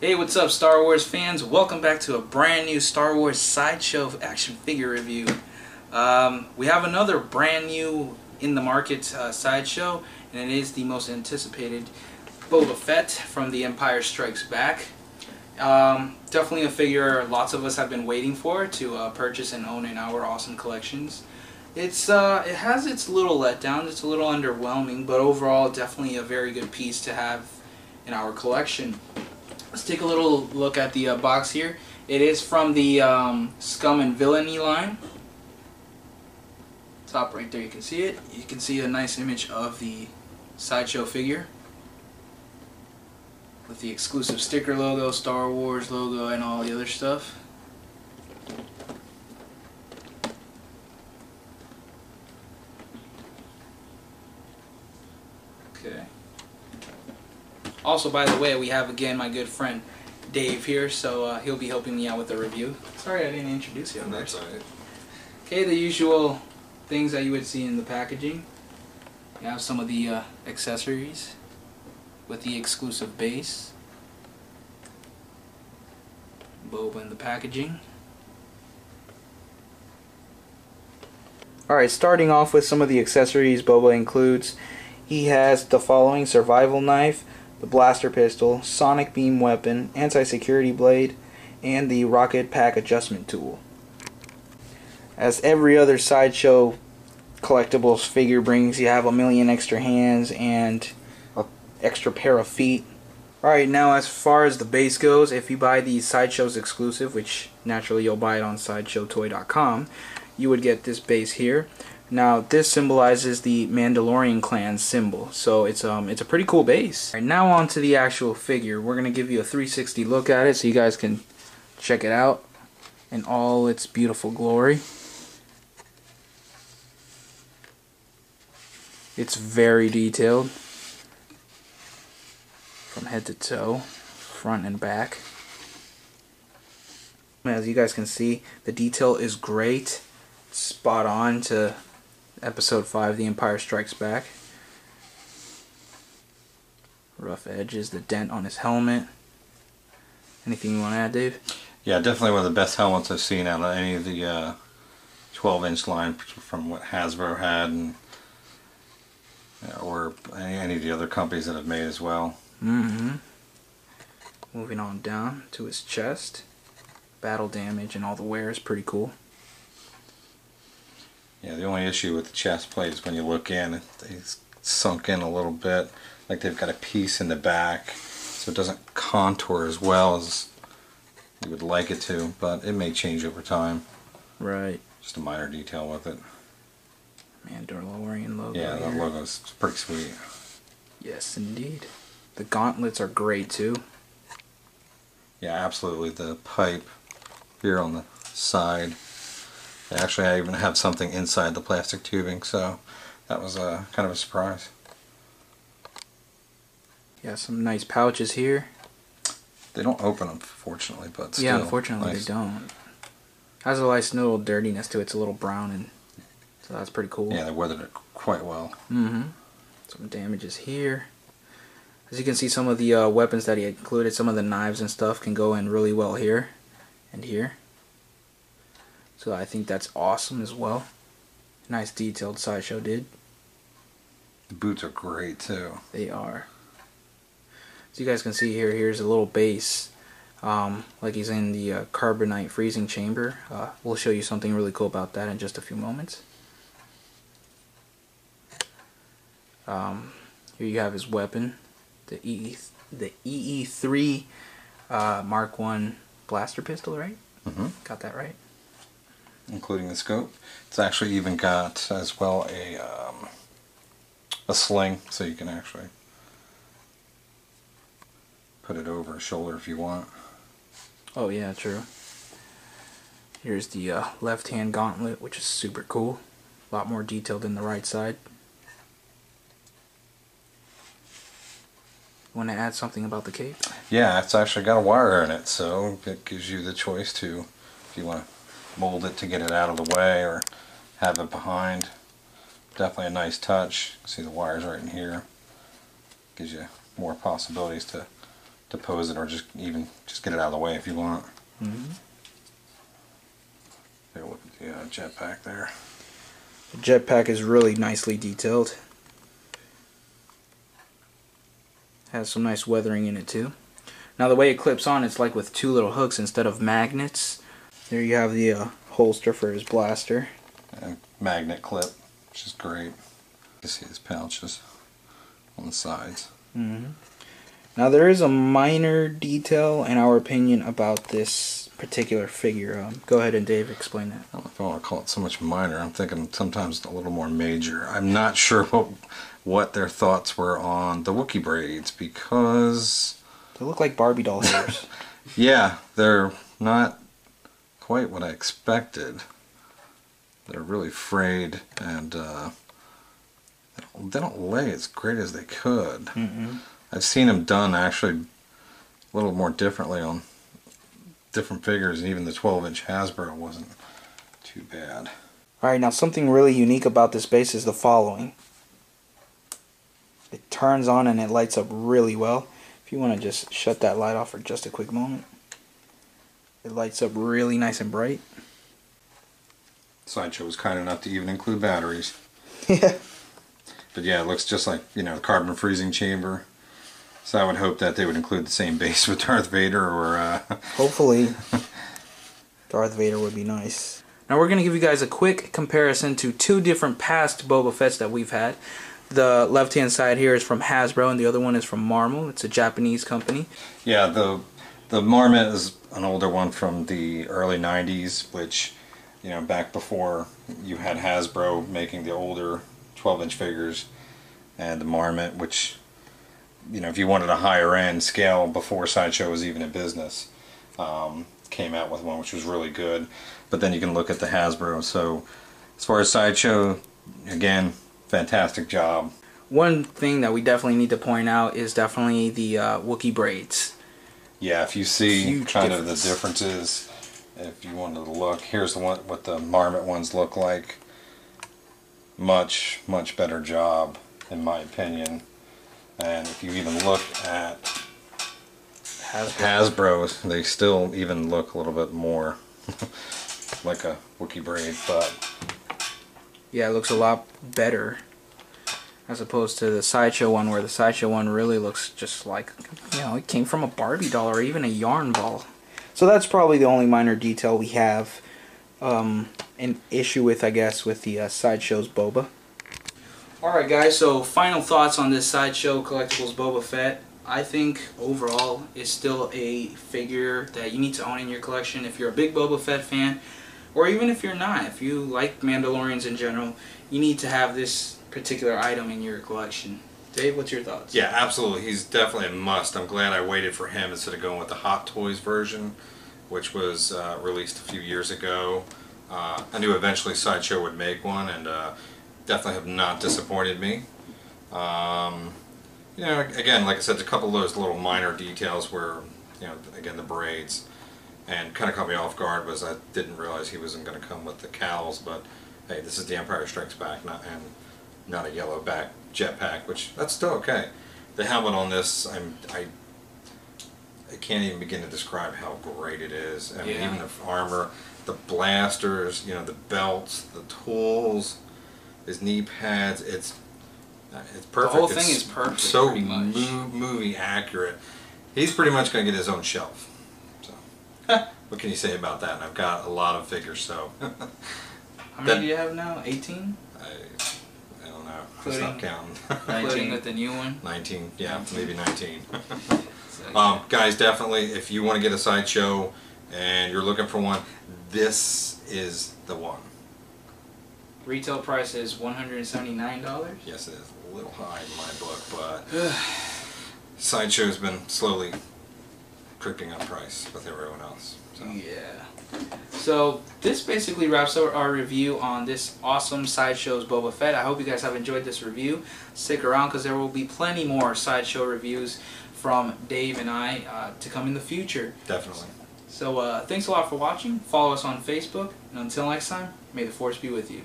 Hey, what's up, Star Wars fans? Welcome back to a brand new Star Wars Sideshow action figure review. We have another brand new in the market Sideshow, and it is the most anticipated Boba Fett from The Empire Strikes Back. Definitely a figure lots of us have been waiting for to purchase and own in our awesome collections. It has its little letdowns, it's a little underwhelming, but overall definitely a very good piece to have in our collection. Let's take a little look at the box here. It is from the Scum and Villainy line. Top right there, you can see it. You can see a nice image of the Sideshow figure with the exclusive sticker logo, Star Wars logo, and all the other stuff. Okay. Also, by the way, we have again my good friend Dave here, so he'll be helping me out with the review. Sorry I didn't introduce you. That's alright. Okay, the usual things that you would see in the packaging. You have some of the accessories with the exclusive base. Boba in the packaging. Alright, starting off with some of the accessories Boba includes. He has the following: survival knife, the blaster pistol, sonic beam weapon, anti-security blade, and the rocket pack adjustment tool. As every other Sideshow Collectibles figure brings, you have a million extra hands and an extra pair of feet. Alright, now as far as the base goes, if you buy the Sideshow's exclusive, which naturally you'll buy it on SideshowToy.com, you would get this base here. Now this symbolizes the Mandalorian clan symbol, so it's a pretty cool base. Alright, now on to the actual figure. We're gonna give you a 360 look at it so you guys can check it out in all its beautiful glory. It's very detailed from head to toe, front and back. As you guys can see, the detail is great, spot on to Episode 5, The Empire Strikes Back. Rough edges, the dent on his helmet. Anything you want to add, Dave? Yeah, definitely one of the best helmets I've seen out of any of the 12-inch line from what Hasbro had, and or any of the other companies that have made as well. Moving on down to his chest. Battle damage and all the wear is pretty cool. Yeah, the only issue with the chest plate is when you look in, it's sunk in a little bit, like they've got a piece in the back, so it doesn't contour as well as you would like it to, but it may change over time. Right. Just a minor detail with it. Mandalorian logo. Yeah, that logo's pretty sweet. Yes, indeed. The gauntlets are great too. Yeah, absolutely. The pipe here on the side. Actually, I even have something inside the plastic tubing, so that was kind of a surprise. Yeah, some nice pouches here. They don't open, unfortunately, but still. Yeah, unfortunately nice. they don't. Has a nice little dirtiness to it. It's a little brown, and so that's pretty cool. Yeah, they weathered it quite well. Some damages here. As you can see, some of the weapons that he included, some of the knives and stuff can go in really well here and here. So I think that's awesome as well. Nice detailed Sideshow did. The boots are great too. They are. So you guys can see here, here's a little base. Like he's in the carbonite freezing chamber. We'll show you something really cool about that in just a few moments. Here you have his weapon, the EE3 Mark 1 blaster pistol, right? Got that right? Including the scope. It's actually even got as well a sling, so you can actually put it over a shoulder if you want. Oh yeah, true. Here's the left hand gauntlet, which is super cool. A lot more detailed than the right side. Want to add something about the cape? Yeah, it's actually got a wire in it, so it gives you the choice to, if you want to mold it to get it out of the way or have it behind. Definitely a nice touch. See the wires right in here. Gives you more possibilities to depose it or just get it out of the way if you want. Mm-hmm. Take a look at the jetpack there. The jetpack is really nicely detailed. Has some nice weathering in it too. Now the way it clips on, it's like with two little hooks instead of magnets. There you have the holster for his blaster. And magnet clip, which is great. You see his pouches on the sides. Mm-hmm. Now there is a minor detail in our opinion about this particular figure. Go ahead and Dave, explain that. I don't know if I want to call it so much minor. I'm thinking sometimes a little more major. I'm not sure what their thoughts were on the Wookiee braids because they look like Barbie doll hairs. Yeah, they're not quite what I expected. They're really frayed and they don't lay as great as they could. Mm-mm. I've seen them done actually a little more differently on different figures, and even the 12-inch Hasbro wasn't too bad. Alright, now something really unique about this base is the following. It turns on and it lights up really well. If you want to just shut that light off for just a quick moment. It lights up really nice and bright. Sideshow was kind enough to even include batteries. Yeah. But yeah, it looks just like, you know, the carbon freezing chamber. So I would hope that they would include the same base with Darth Vader or... Hopefully. Darth Vader would be nice. Now we're going to give you guys a quick comparison to two different past Boba Fetts that we've had. The left hand side here is from Hasbro and the other one is from Marvel. It's a Japanese company. Yeah, the Marmot is an older one from the early 90s, which, you know, back before you had Hasbro making the older 12-inch figures, and the Marmot, which, you know, if you wanted a higher end scale before Sideshow was even in business, came out with one which was really good. But then you can look at the Hasbro. So as far as Sideshow, again, fantastic job. One thing that we definitely need to point out is definitely the Wookiee braids. Yeah, if you see Huge kind difference. of the differences, if you wanted to look, here's the one what the Marmot ones look like. Much better job, in my opinion. And if you even look at Hasbro, they still even look a little bit more like a Wookiee braid, but yeah, it looks a lot better as opposed to the Sideshow one, where the Sideshow one really looks just like, you know, it came from a Barbie doll or even a yarn ball. So that's probably the only minor detail we have an issue with, I guess, with the Sideshow's Boba. Alright guys, so final thoughts on this Sideshow Collectibles Boba Fett. I think overall it's still a figure that you need to own in your collection if you're a big Boba Fett fan, or even if you're not. If you like Mandalorians in general, you need to have this particular item in your collection. Dave, what's your thoughts? yeah, absolutely. He's definitely a must. I'm glad I waited for him instead of going with the Hot Toys version, which was released a few years ago. I knew eventually Sideshow would make one, and definitely have not disappointed me. You know, again, like I said, a couple of those little minor details where, you know, again, the braids, and kind of caught me off guard was I didn't realize he wasn't going to come with the cowls, but hey, this is the Empire Strikes Back, not a yellow back jetpack, which that's still okay. The helmet on this, I can't even begin to describe how great it is. I mean, even the armor, the blasters, you know, the belts, the tools, his knee pads, it's perfect. The whole thing is perfect. So pretty much. movie accurate. He's pretty much going to get his own shelf. So, what can you say about that? And I've got a lot of figures, so. How many do you have now? 18? I don't know. Including, Stop counting. including with the new one? 19, yeah, maybe 19. So, guys, definitely, if you want to get a Sideshow and you're looking for one, this is the one. retail price is $179. Yes, it is a little high in my book, but Sideshow's been slowly creeping up price with everyone else. So. Yeah. So this basically wraps up our review on this awesome Sideshow's Boba Fett. I hope you guys have enjoyed this review. Stick around because there will be plenty more Sideshow reviews from Dave and I to come in the future. Definitely. So thanks a lot for watching. Follow us on Facebook. And until next time, may the Force be with you.